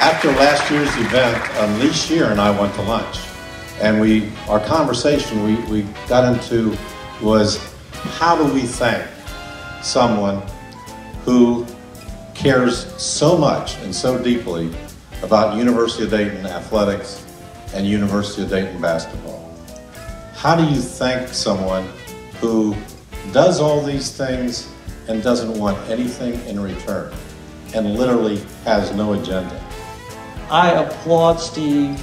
After last year's event, Lee Shear and I went to lunch, and our conversation we got into was, how do we thank someone who cares so much and so deeply about University of Dayton athletics and University of Dayton basketball? How do you thank someone who does all these things and doesn't want anything in return and literally has no agenda? I applaud Steve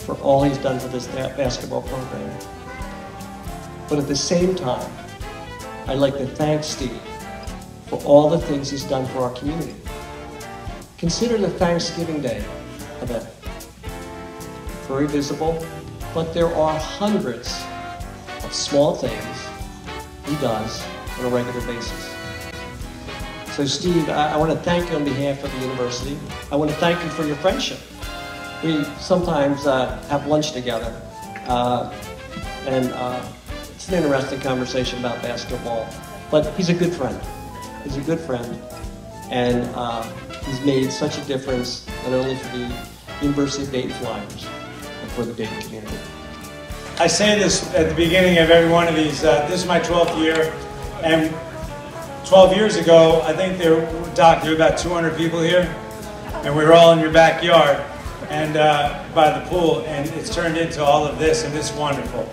for all he's done for this basketball program. But at the same time, I'd like to thank Steve for all the things he's done for our community. Consider the Thanksgiving Day event. Very visible, but there are hundreds of small things he does on a regular basis. So Steve, I want to thank you on behalf of the university. I want to thank you for your friendship. We sometimes have lunch together, and it's an interesting conversation about basketball. But he's a good friend. He's a good friend, and he's made such a difference, not only for the University of Dayton Flyers, but for the Dayton community. I say this at the beginning of every one of these. This is my 12th year, and 12 years ago, I think Doc, there were about 200 people here, and we were all in your backyard and by the pool, and it's turned into all of this, and it's wonderful.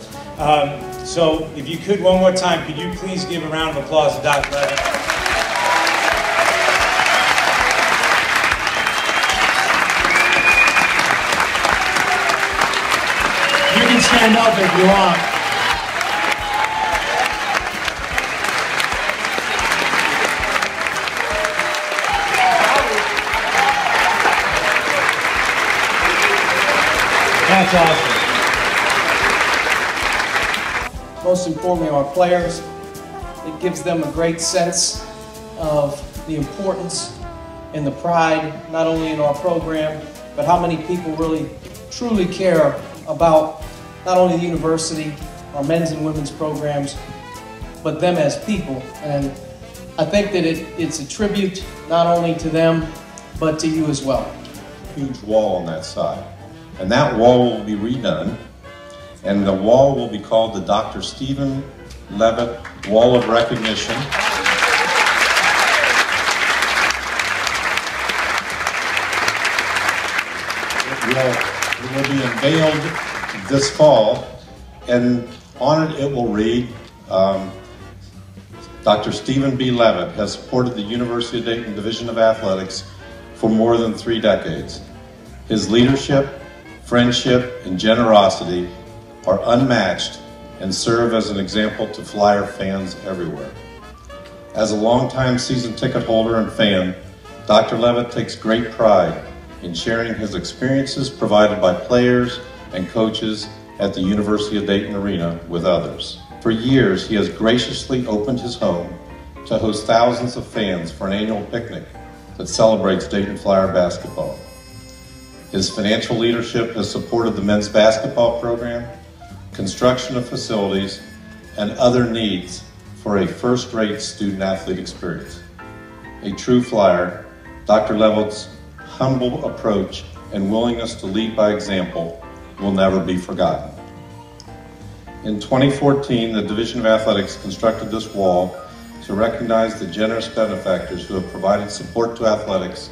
So if you could, one more time, could you please give a round of applause to Dr. Levitt? You can stand up if you want. That's awesome. Most importantly, our players. It gives them a great sense of the importance and the pride, not only in our program, but how many people really, truly care about not only the university, our men's and women's programs, but them as people. And I think that it's a tribute not only to them, but to you as well. Huge wall on that side. And that wall will be redone, and the wall will be called the Dr. Stephen Levitt Wall of Recognition. It will be unveiled this fall, and on it will read, Dr. Stephen B. Levitt has supported the University of Dayton Division of Athletics for more than 3 decades. His leadership, friendship, and generosity are unmatched and serve as an example to Flyer fans everywhere. As a longtime season ticket holder and fan, Dr. Levitt takes great pride in sharing his experiences provided by players and coaches at the University of Dayton Arena with others. For years, he has graciously opened his home to host thousands of fans for an annual picnic that celebrates Dayton Flyer basketball. His financial leadership has supported the men's basketball program, construction of facilities, and other needs for a first-rate student-athlete experience. A true Flyer, Dr. Levitt's humble approach and willingness to lead by example will never be forgotten. In 2014, the Division of Athletics constructed this wall to recognize the generous benefactors who have provided support to athletics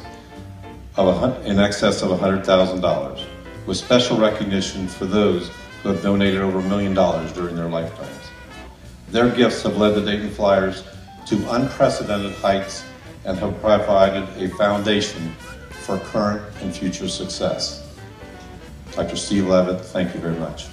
in excess of $100,000, with special recognition for those who have donated over $1 million during their lifetimes. Their gifts have led the Dayton Flyers to unprecedented heights and have provided a foundation for current and future success. Dr. Steve Levitt, thank you very much.